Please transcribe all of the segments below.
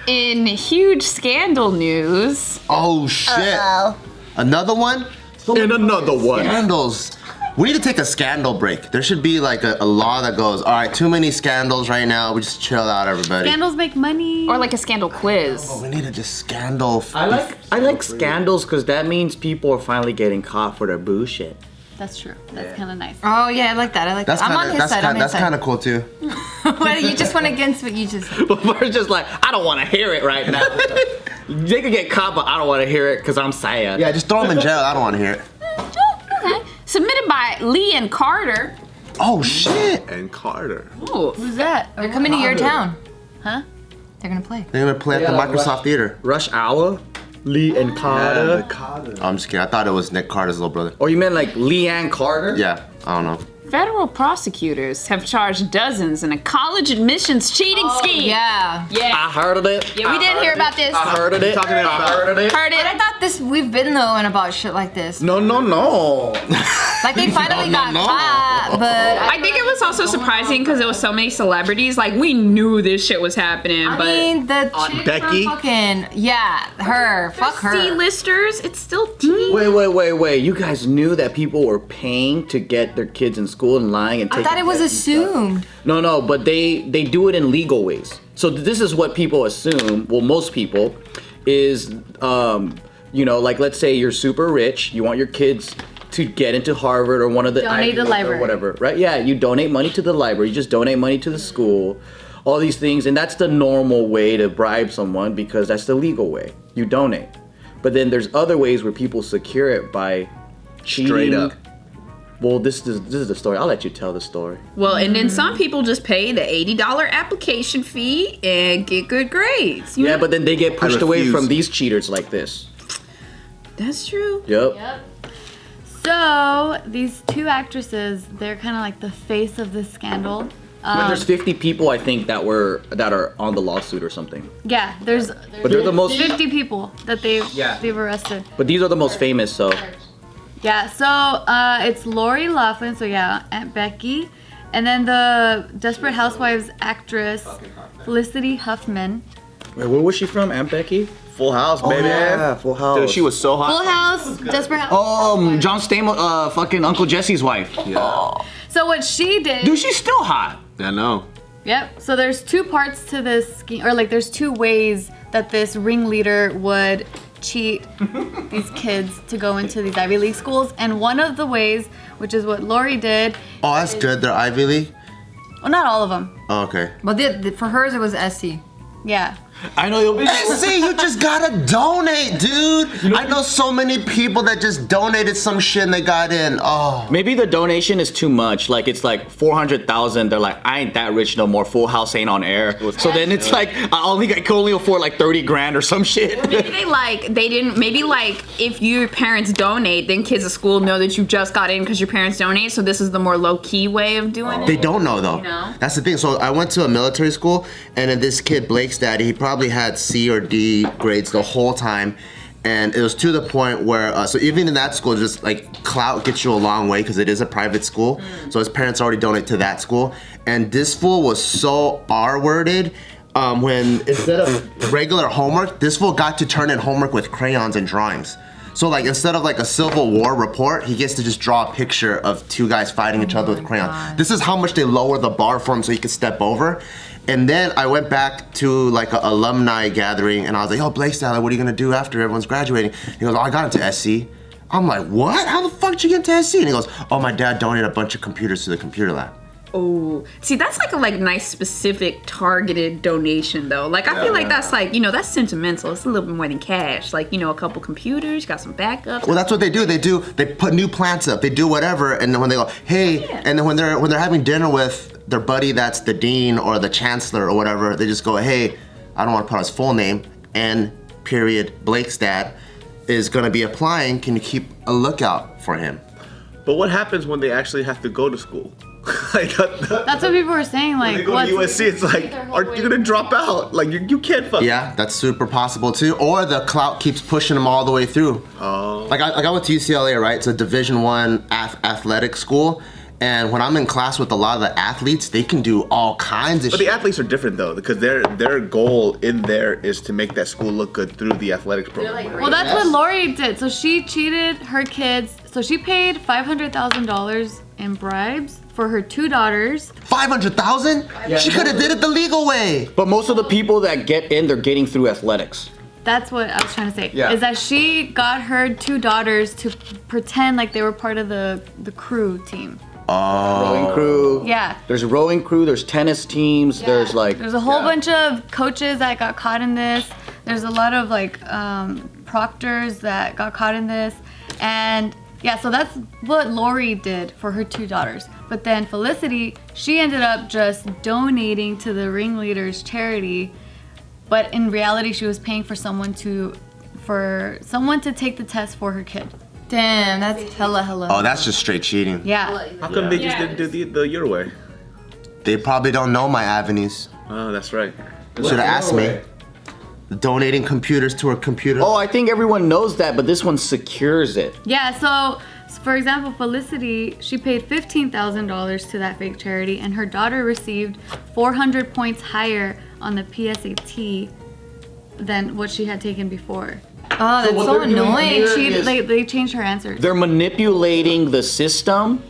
In huge scandal news. Oh shit! Another one? And another one. Scandals. We need to take a scandal break. There should be like a law that goes, all right, too many scandals right now. We just chill out, everybody. Scandals make money. Or like a scandal quiz. Oh, we need to just scandal. I like scandals because that means people are finally getting caught for their bullshit. That's true. That's kind of nice. Oh yeah, I like that. I like that. I'm on his side. That's kind of cool too. Well, you just went against what you just. But Bart's just like, I don't want to hear it right now. They could get caught, but I don't want to hear it because I'm sad. Yeah, just throw them in jail. I don't want to hear it. Okay. Submitted by Lee and Carter. Oh shit! And Carter. Ooh. Who's that? They're coming to your town. Huh? They're gonna play. They're gonna play at the Microsoft Theater. Rush Hour, Lee and Carter. Carter. I'm just kidding. I thought it was Nick Carter's little brother. Or you meant like Leanne Carter? Yeah, I don't know. Federal prosecutors have charged dozens in a college admissions cheating scheme. Yeah. Yeah. I heard of it. Yeah, we didn't hear about this. I heard of it. Talking about- I heard of it. Heard But I it. thought we've been knowing about shit like this. No. Like they finally got caught, but I think it was also surprising because there was so many celebrities. Like we knew this shit was happening, I but mean the chick Becky? from fucking her. Fuck her. C-listers, it's still tea. Wait. You guys knew that people were paying to get their kids in school and lying and I taking thought it was tests and stuff? assumed. No, but they do it in legal ways. So this is what people assume. Well, most people is, like let's say you're super rich, you want your kids to get into Harvard or one of the Donate Ivy to League library. or whatever, right? Yeah, you donate money to the library, you just donate money to the school, all these things, and that's the normal way to bribe someone because that's the legal way. You donate. But then there's other ways where people secure it by cheating. Straight up. Well, this is the story. I'll let you tell the story. Well, and then some people just pay the $80 application fee and get good grades. You Yeah, know? but then they get pushed away refuse. from these cheaters like this. That's true. Yep. So these two actresses, they're kind of like the face of this scandal. But there's 50 people I think that are on the lawsuit or something. Yeah, there's But they're the most. 50 people that they've arrested. But these are the most famous. So Yeah, so it's Lori Loughlin, so yeah, Aunt Becky, and then the Desperate Housewives actress Felicity Huffman. wait, where was she from? Aunt Becky? Full House, baby. Yeah, Full House. Dude, she was so hot. Full House, Desperate Housewives. John Stamos, fucking Uncle Jesse's wife. Yeah. So what she did. Dude, she's still hot. I know. Yep. So there's two parts to this scheme, or like there's two ways that this ringleader would cheat these kids to go into these Ivy League schools. And one of the ways, which is what Lori did, Oh, that's good. They're Ivy League. well, not all of them. Oh, okay. But for hers it was SC. Yeah. I know you'll be. Hey, see, you just gotta donate, dude. I know so many people that just donated some shit and they got in. Oh. Maybe the donation is too much. Like it's like 400,000. They're like, I ain't that rich no more. Full House ain't on air. So then it's like I can only afford like 30 grand or some shit. Maybe maybe if your parents donate, then kids at school know that you just got in because your parents donate. So this is the more low-key way of doing They it. don't know though. No? That's the thing. So I went to a military school, and then this kid Blake's daddy, he probably had C or D grades the whole time, and it was to the point where so even in that school, just like clout gets you a long way because it is a private school. So his parents already donate to that school, and this fool was so R-worded. When instead of regular homework, this fool got to turn in homework with crayons and drawings. So like instead of like a Civil War report, he gets to just draw a picture of two guys fighting each other with crayons. This is how much they lower the bar for him so he could step over. And then I went back to like an alumni gathering and I was like, yo, Blake Style, what are you gonna do after everyone's graduating? He goes, oh, I got into SC. I'm like, what? How the fuck did you get into SC? And he goes, oh, my dad donated a bunch of computers to the computer lab. Oh, see, that's like a nice specific targeted donation though. Like I feel like that's like, that's sentimental. It's a little bit more than cash. Like, a couple computers, got some backups. Well, that's what they do. They put new plants up. They do whatever, and then when they go, hey, and then when they're having dinner with their buddy that's the dean or the chancellor or whatever, they just go, hey, I don't want to put his full name, N. Blake's dad is gonna be applying. Can you keep a lookout for him? But what happens when they actually have to go to school? That's what people were saying. When Like, they go to USC, it's like, are you gonna drop out? Like, you can't fuck. Yeah, that's super possible too. Or the clout keeps pushing them all the way through. Oh. Like I went to UCLA, right? It's a Division I athletic school, And when I'm in class with a lot of the athletes, they can do all kinds of But shit. the athletes are different though, because their goal in there is to make that school look good through the athletics program. Well, that's what Lori did. So she cheated her kids. So she paid $500,000 in bribes for her 2 daughters. 500,000? She could have did it the legal way. But most of the people that get in, they're getting through athletics. That's what I was trying to say. Yeah. Is that she got her 2 daughters to pretend like they were part of the crew team. Rowing crew. Yeah. There's a rowing crew. There's tennis teams. There's like. There's a whole bunch of coaches that got caught in this. There's a lot of like proctors that got caught in this, and yeah, so that's what Lori did for her 2 daughters. But then Felicity, she ended up just donating to the ringleader's charity, but in reality, she was paying for someone to take the test for her kid. Damn, that's hella. Oh, that's just straight cheating. Yeah. How come they just didn't do the your way? They probably don't know my avenues. Oh, that's right. Should have asked me. Donating computers to her computer. Oh, I think everyone knows that, but this one secures it. Yeah, so for example, Felicity, she paid $15,000 to that fake charity, and her daughter received 400 points higher on the PSAT than what she had taken before. Oh, that's so annoying. They changed her answers. They're manipulating the system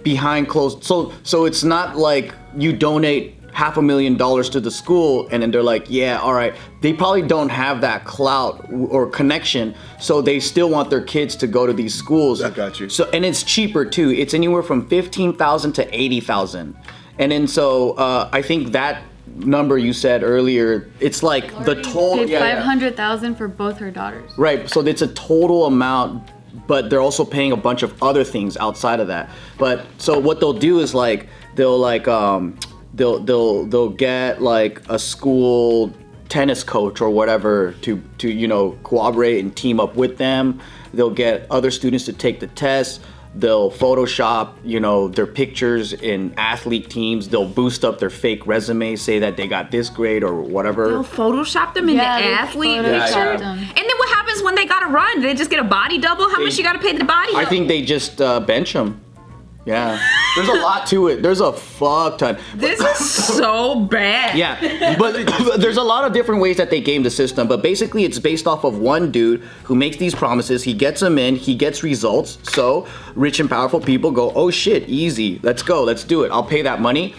behind closed. So it's not like you donate $500,000 to the school and then they're like, yeah, all right. They probably don't have that clout or connection, so they still want their kids to go to these schools. I got you. So, and it's cheaper too. It's anywhere from $15,000 to $80,000, and then so I think that number you said earlier, it's like the total. Paid $500,000 for both her daughters. Right. So it's a total amount, but they're also paying a bunch of other things outside of that. But so what they'll do is like they'll get like a school tennis coach or whatever to cooperate and team up with them. They'll get other students to take the test. They'll Photoshop, their pictures in athlete teams. They'll boost up their fake resume, say that they got this grade or whatever. They'll Photoshop them in the athlete picture. And then what happens when they gotta run? Do they just get a body double? How much you gotta pay the body double? I think they just bench them. Yeah. There's a lot to it. There's a fuck ton. This is so bad. Yeah, but there's a lot of different ways that they game the system, but basically it's based off of one dude who makes these promises, he gets them in, he gets results, so rich and powerful people go, oh shit, easy, let's go, let's do it, I'll pay that money.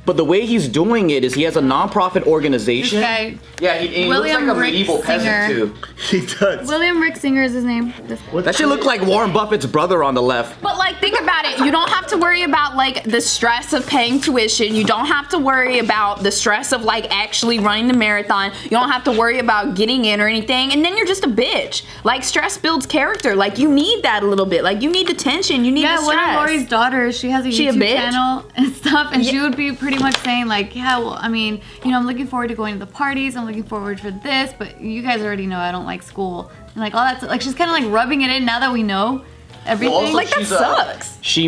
But the way he's doing it is he has a non-profit organization. Okay. Yeah, he looks like a medieval peasant too. He does. William Rixinger is his name. That shit look like Warren Buffett's brother on the left. But like, think about it. You don't have to worry about like the stress of paying tuition. You don't have to worry about the stress of like actually running the marathon. You don't have to worry about getting in or anything. And then you're just a bitch. Like, stress builds character. Like, you need that a little bit. Like, you need the tension. You need the stress. One of Lori's daughters, she has a YouTube channel and stuff, and she would be pretty much saying like, yeah, well, I mean, I'm looking forward to going to the parties. I'm looking forward for this, but you guys already know I don't like school. And like all that, like she's kind of like rubbing it in now that we know everything. Well, like, that sucks. She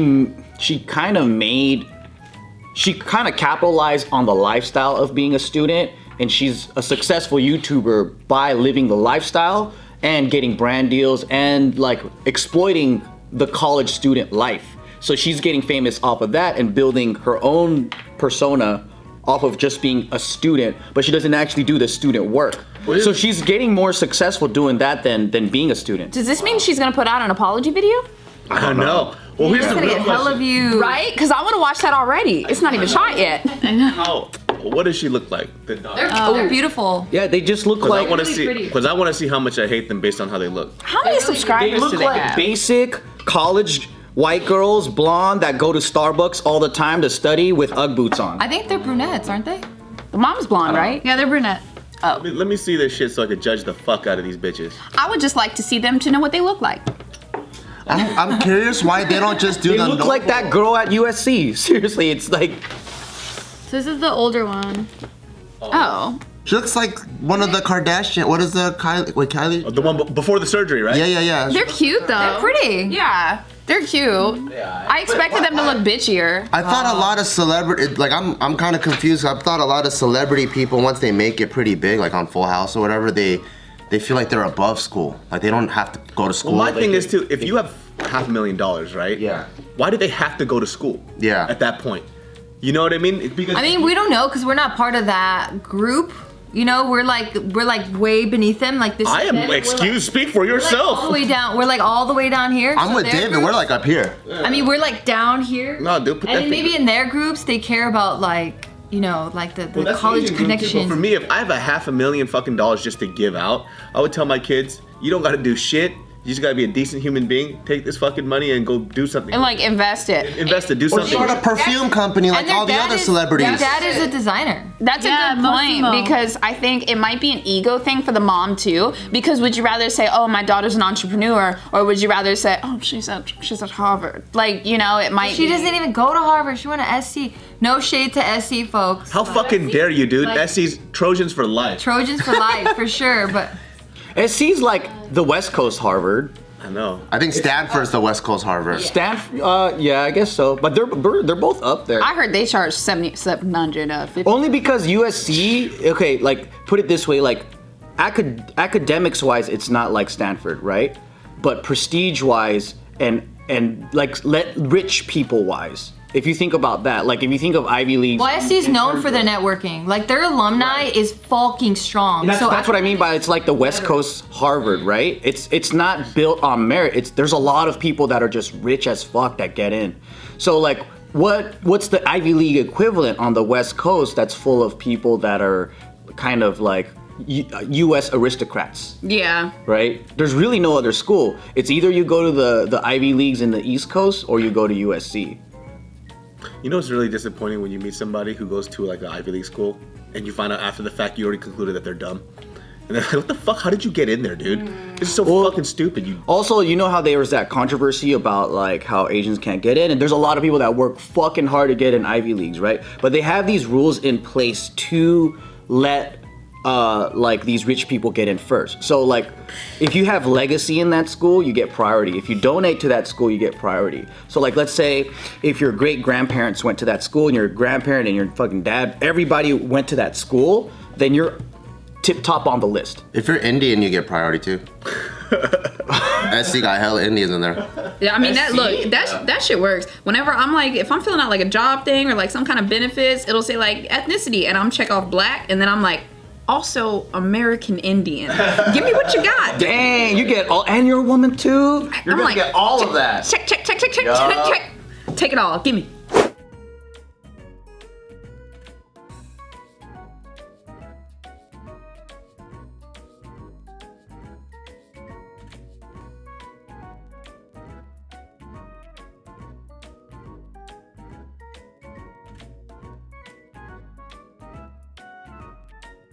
kind of capitalized on the lifestyle of being a student, and she's a successful YouTuber by living the lifestyle and getting brand deals and like exploiting the college student life. So she's getting famous off of that and building her own persona off of just being a student, but she doesn't actually do the student work. So she's getting more successful doing that than being a student. Does this mean she's gonna put out an apology video? I don't know. Well, here's the real question. views. Right? Because I want to watch that already. It's not even shot yet. What does she look like? The daughter. They're beautiful. Yeah, they just look like. I want to see. Because I want to see how much I hate them based on how they look. How many subscribers They look do they like have? basic college white girls, blonde, that go to Starbucks all the time to study with Ugg boots on. I think they're brunettes, aren't they? The mom's blonde, right? Yeah, they're brunette. Let me see this shit so I can judge the fuck out of these bitches. I would just like to see them to know what they look like. I'm curious why they don't just do They the look like that girl at USC. Seriously, it's like. So this is the older one. Oh. She looks like one of the Kardashian. What is the Kylie? Wait, Kylie? The one before the surgery, right? Yeah. They're cute, though. They're pretty. Yeah. They're cute. I expected them to look bitchier. I thought a lot of celebrity, like I'm kind of confused. I thought a lot of celebrity people, once they make it pretty big, like on Full House or whatever, they feel like they're above school. Like they don't have to go to school. Well, my thing is too, if you have $500,000, right? Yeah. why do they have to go to school? Yeah. At that point, you know what I mean? Because I mean, we don't know because we're not part of that group. You know, we're like way beneath them. Like this. I am. Speak for yourself. All the way down. We're like all the way down here. I'm So with their David. groups- We're like up here. I mean, we're like down here. No, dude, put And that then maybe in their groups, they care about like, you know, like the Well, that's college Asian group too, connection. But for me, if I have $500,000 fucking just to give out, I would tell my kids, you don't got to do shit. You just gotta be a decent human being. Take this fucking money and go do something. And like invest it. Invest it. Do Or something. start a perfume company like And their all the dad other is- celebrities. Their dad is a designer. That's Yeah, a good point Massimo. because I think it might be an ego thing for the mom too. Because would you rather say, "Oh, my daughter's an entrepreneur," or would you rather say, "Oh, she's at Harvard"? Like, you know, it might. She be. doesn't even go to Harvard. She went to SC. No shade to SC, folks. How fucking dare you, dude? Like- SC's Trojans for life. Trojans for life, for sure. But SC's like the West Coast Harvard. I know. I think Stanford's the West Coast Harvard. Stanford, yeah, I guess so. But they're both up there. I heard they charge 750. Only because USC, okay, like put it this way, like academics wise, it's not like Stanford, right? But prestige wise and like rich people wise, if you think about that, like if you think of Ivy Leagues. well, SC is known for their networking. Like their alumni is fucking strong. That's what I mean by it's like the West Coast Harvard, right? It's not built on merit. There's a lot of people that are just rich as fuck that get in. So like what's the Ivy League equivalent on the West Coast that's full of people that are kind of like U.S. aristocrats, Yeah. right? There's really no other school. It's either you go to the Ivy Leagues in the East Coast or you go to USC. You know, it's really disappointing when you meet somebody who goes to like an Ivy League school and you find out after the fact you already concluded that they're dumb. And they're like, what the fuck? How did you get in there, dude? This is so fucking stupid. You Also, you know how there was that controversy about like how Asians can't get in, and there's a lot of people that work fucking hard to get in Ivy Leagues, right? But they have these rules in place to let like these rich people get in first. So like if you have legacy in that school, you get priority. If you donate to that school, you get priority. So like let's say if your great grandparents went to that school and your grandparent and your fucking dad, everybody went to that school, then you're tip top on the list. If you're Indian, you get priority too. SC got hella Indians in there. Yeah, I mean that shit works. Whenever I'm like, if I'm filling out like a job thing or like some kind of benefits, it'll say like ethnicity, and I'm check off black, and then I'm like, also American Indian. Give me what you got. Dang, you get all, and you're a woman too? You're I'm gonna like, get all of that. Check. Yeah. Take it all. Give me.